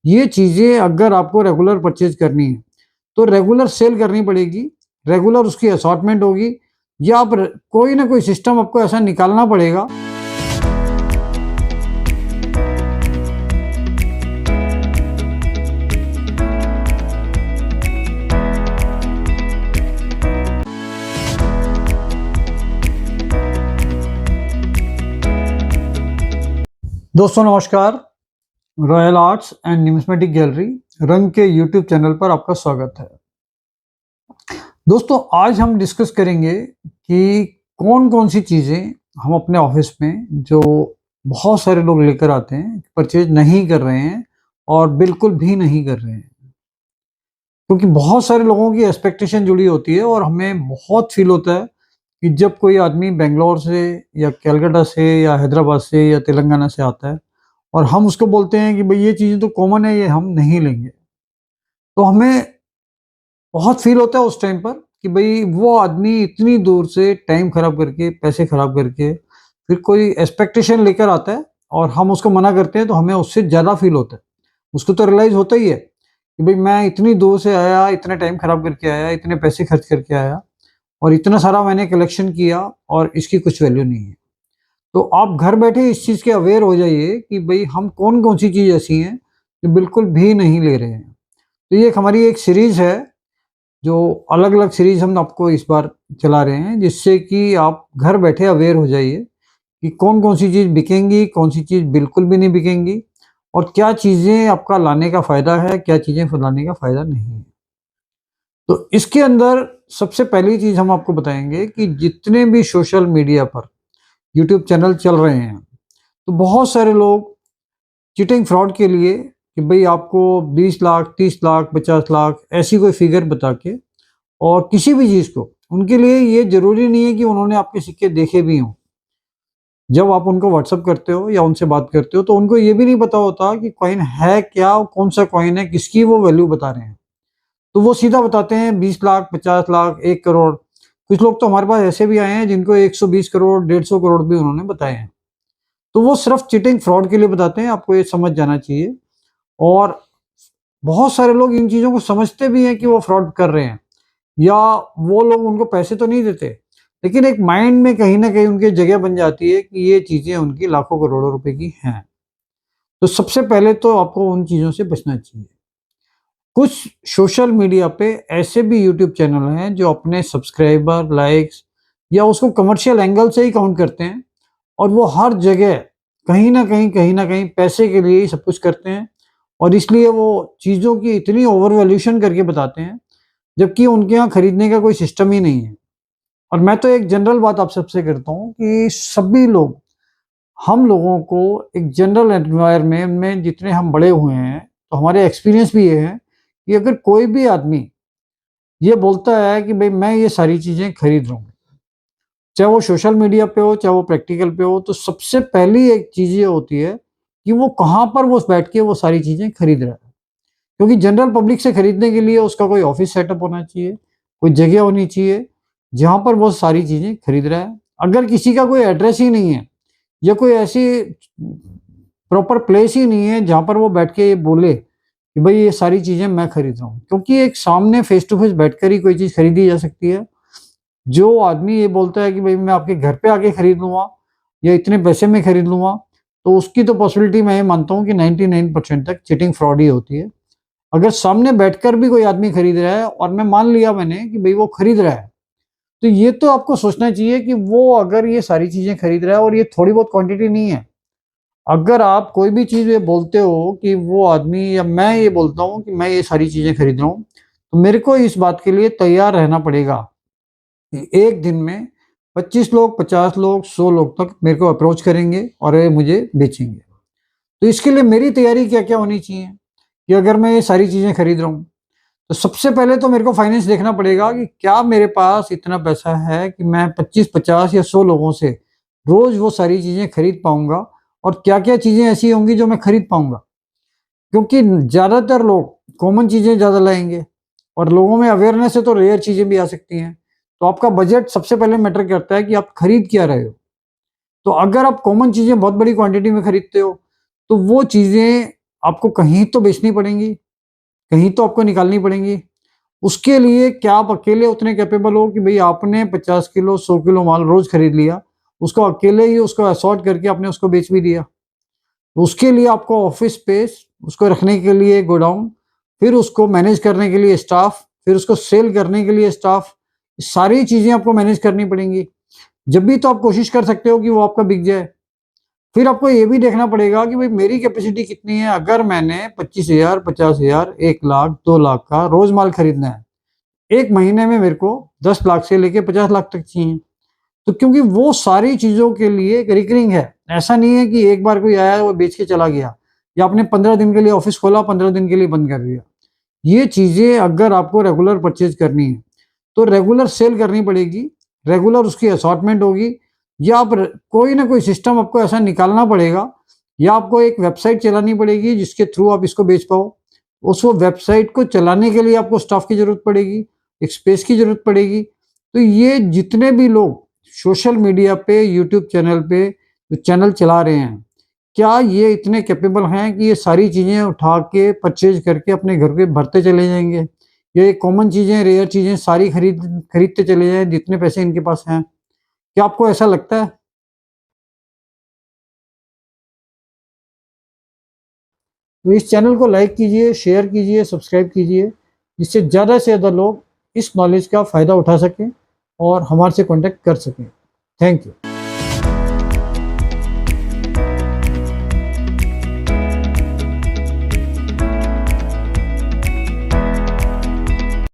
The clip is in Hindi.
ये चीज़ें अगर आपको रेगुलर परचेज़ करनी है, तो रेगुलर सेल करनी पड़ेगी, रेगुलर उसकी असॉर्टमेंट होगी या आप र कोई ना कोई सिस्टम आपको ऐसा निकालना पड़ेगा। दोस्तों नमस्कार, royal arts and numismatic gallery रंग के यूट्यूब चैनल पर आपका स्वागत है। दोस्तों आज हम डिस्कस करेंगे कि कौन-कौन सी चीज़ें हम अपने ऑफिस में जो बहुत सारे लोग लेकर आते हैं, परचेज़ नहीं कर रहे हैं और बिल्कुल भी नहीं कर रहे हैं। क्योंकि बहुत सारे लोगों की एक्सपेक्टेशन जुड़ी होती है और हमें बहुत फ़ील होता है कि जब कोई आदमी बैंगलोर से या कलकत्ता से या हैदराबाद से या तेलंगाना से आता है और हम उसको बोलते हैं कि भई ये चीज़ें तो कॉमन है, ये हम नहीं लेंगे। तो हमें बहुत फ़ील होता है उस टाइम पर कि भई वो आदमी इतनी दूर से टाइम ख़राब करके, पैसे ख़राब करके, फिर कोई एक्सपेक्टेशन लेकर आता है और हम उसको मना करते हैं तो हमें उससे ज़्यादा फ़ील होता है। उसको तो रियलाइज़ होता ही है कि भई मैं इतनी दूर से आया, इतना टाइम ख़राब करके आया, इतने पैसे खर्च करके आया और इतना सारा मैंने कलेक्शन किया और इसकी कुछ वैल्यू नहीं है। तो आप घर बैठे इस चीज़ के अवेयर हो जाइए कि भई हम कौन-कौन सी चीज़ ऐसी हैं, जो बिल्कुल भी नहीं ले रहे हैं। तो ये एक हमारी एक सीरीज़ है, जो अलग-अलग सीरीज़ हम आपको इस बार चला रहे हैं, जिससे कि आप घर बैठे अवेयर हो जाइए कि कौन-कौन सी चीज़ बिकेंगी, कौन सी चीज़ बिल्कुल भी नहीं बिकेंगी और क्या चीज़ें आपका लाने का फ़ायदा है, क्या चीज़ें फ लाने का फ़ायदा नहीं है। तो इसके अंदर सबसे पहली चीज़ हम आपको बताएँगे कि जितने भी सोशल मीडिया पर यूट्यूब चैनल चल रहे हैं, तो बहुत सारे लोग चीटिंग फ्रॉड के लिए कि भई आपको 20 लाख, 30 लाख, 50 लाख ऐसी कोई फिगर बता के और किसी भी चीज़ को उनके लिए ये ज़रूरी नहीं है कि उन्होंने आपके सिक्के देखे भी हों। जब आप उनको व्हाट्सएप करते हो या उनसे बात करते हो तो उनको ये भी नहीं पता होता कि कॉइन है क्या, कौन-सा कॉइन है, किसकी वो वैल्यू बता रहे हैं। तो वो सीधा बताते हैं 20 लाख, 50 लाख, 1 करोड़। कुछ लोग तो हमारे पास ऐसे भी आए हैं जिनको 120 करोड़, 150 करोड़ भी उन्होंने बताए हैं। तो वो सिर्फ़ चीटिंग फ्रॉड के लिए बताते हैं, आपको ये समझ जाना चाहिए। और बहुत सारे लोग इन चीज़ों को समझते भी हैं कि वो फ्रॉड कर रहे हैं या वो लोग उनको पैसे तो नहीं देते, लेकिन एक माइंड में कहीं न कहीं उनकी जगह बन जाती है कि ये चीज़ें उनकी लाखों करोड़ों रुपए की हैं। तो सबसे पहले तो आपको उन चीज़ों से बचना चाहिए। कुछ सोशल मीडिया पे ऐसे भी यूट्यूब चैनल हैं जो अपने सब्सक्राइबर, लाइक्स या उसको कमर्शियल एंगल से ही काउंट करते हैं और वो हर जगह कहीं न कहीं पैसे के लिए ही सब कुछ करते हैं और इसलिए वो चीज़ों की इतनी ओवर वैल्यूएशन करके बताते हैं, जबकि उनके यहाँ खरीदने का कोई सिस्टम ही नहीं है। और मैं तो एक जनरल बात आप सबसे करता हूँ कि सभी लोग, हम लोगों को एक जनरल एनवायरनमेंट में जितने हम बड़े हुए हैं, तो हमारे एक्सपीरियंस भी ये है कि अगर कोई भी आदमी ये बोलता है कि भई मैं ये सारी चीज़ें खरीद रहा हूँ, चाहे वो सोशल मीडिया पे हो, चाहे वो प्रैक्टिकल पे हो, तो सबसे पहली एक चीज़ ये होती है कि वो कहाँ पर वो बैठ के वो सारी चीज़ें खरीद रहा है। क्योंकि जनरल पब्लिक से खरीदने के लिए उसका कोई ऑफिस सेटअप होना चाहिए, कोई जगह होनी चाहिए, जहाँ पर वो सारी चीज़ें खरीद रहा है। अगर किसी का कोई एड्रेस ही नहीं है या कोई ऐसी प्रॉपर प्लेस ही नहीं है जहाँ पर वो बैठ के ये बोले कि भई ये सारी चीज़ें मैं खरीद रहा हूँ। क्योंकि एक सामने फेस टू फेस बैठकर ही कोई चीज़ खरीदी जा सकती है। जो आदमी ये बोलता है कि भई मैं आपके घर पे आके खरीद लूँगा या इतने पैसे में खरीद लूँगा, तो उसकी तो पॉसिबिलिटी मैं ये मानता हूँ कि 99% तक चीटिंग फ्रॉड ही होती है। अगर सामने बैठकर भी कोई आदमी खरीद रहा है और मैं मान लिया मैंने कि भई वो खरीद रहा है, तो ये तो आपको सोचना चाहिए कि वो अगर ये सारी चीज़ें खरीद रहा है और ये थोड़ी बहुत क्वांटिटी नहीं है। अगर आप कोई भी चीज़ ये बोलते हो कि वो आदमी या मैं ये बोलता हूँ कि मैं ये सारी चीज़ें खरीद रहा हूँ, तो मेरे को इस बात के लिए तैयार रहना पड़ेगा कि एक दिन में 25 लोग, 50 लोग, 100 लोग तक मेरे को अप्रोच करेंगे और ये मुझे बेचेंगे। तो इसके लिए मेरी तैयारी क्या-क्या होनी चाहिए कि अगर मैं ये सारी चीज़ें खरीद रहा हूँ, तो सबसे पहले तो मेरे को फाइनेंस देखना पड़ेगा कि क्या मेरे पास इतना पैसा है कि मैं 25, 50 या 100 लोगों से रोज़ वो सारी चीज़ें खरीद पाऊँगा और क्या-क्या चीज़ें ऐसी होंगी जो मैं खरीद पाऊँगा। क्योंकि ज़्यादातर लोग कॉमन चीज़ें ज़्यादा लाएँगे और लोगों में अवेयरनेस है तो रेयर चीज़ें भी आ सकती हैं। तो आपका बजट सबसे पहले मैटर करता है कि आप खरीद क्या रहे हो। तो अगर आप कॉमन चीज़ें बहुत बड़ी क्वांटिटी में खरीदते हो, तो वो चीज़ें आपको कहीं तो बेचनी पड़ेंगी, कहीं तो आपको निकालनी पड़ेंगी। उसके लिए क्या आप अकेले उतने कैपेबल हो कि भई आपने 50 किलो, 100 किलो माल रोज़ खरीद लिया, उसको अकेले ही उसको असॉर्ट करके आपने उसको बेच भी दिया। तो उसके लिए आपको ऑफ़िस स्पेस, उसको रखने के लिए गोडाउन, फिर उसको मैनेज करने के लिए स्टाफ़, फिर उसको सेल करने के लिए स्टाफ़, सारी चीज़ें आपको मैनेज करनी पड़ेंगी। जब भी तो आप कोशिश कर सकते हो कि वो आपका बिक जाए। फिर आपको ये भी देखना पड़ेगा कि भाई मेरी कैपेसिटी कितनी है। अगर मैंने 25,000, 50,000, 1 लाख, 2 लाख का रोज़ माल खरीदना है, 1 महीने में मेरे को 10 लाख से लेके 50 लाख तक चाहिए। तो क्योंकि वो सारी चीज़ों के लिए एक रिकरिंग है। ऐसा नहीं है कि एक बार कोई आया वो बेच के चला गया, या आपने 15 दिन के लिए ऑफ़िस खोला, 15 दिन के लिए बंद कर दिया। ये चीज़ें अगर आपको रेगुलर परचेज़ करनी है, तो रेगुलर सेल करनी पड़ेगी, रेगुलर उसकी असॉर्टमेंट होगी, या आप कोई ना कोई सिस्टम आपको ऐसा निकालना पड़ेगा, या आपको एक वेबसाइट चलानी पड़ेगी जिसके थ्रू आप इसको बेच पाओ। उस वो वेबसाइट को चलाने के लिए आपको स्टाफ की ज़रूरत पड़ेगी, एक स्पेस की ज़रूरत पड़ेगी। तो ये जितने भी लोग सोशल मीडिया पे, यूट्यूब चैनल पे जो चैनल चला रहे हैं, क्या ये इतने कैपेबल हैं कि ये सारी चीज़ें उठा के परचेज़ करके अपने घर पे भरते चले जाएँगे? ये कॉमन चीज़ें, रेयर चीज़ें सारी खरीदते चले जाएँ जितने पैसे इनके पास हैं। क्या आपको ऐसा लगता है? तो इस चैनल को लाइक कीजिए, शेयर कीजिए, सब्सक्राइब कीजिए, जिससे ज़्यादा से ज़्यादा लोग इस नॉलेज का फ़ायदा उठा सकें और हमारे से कॉन्टैक्ट कर सकें। Thank you.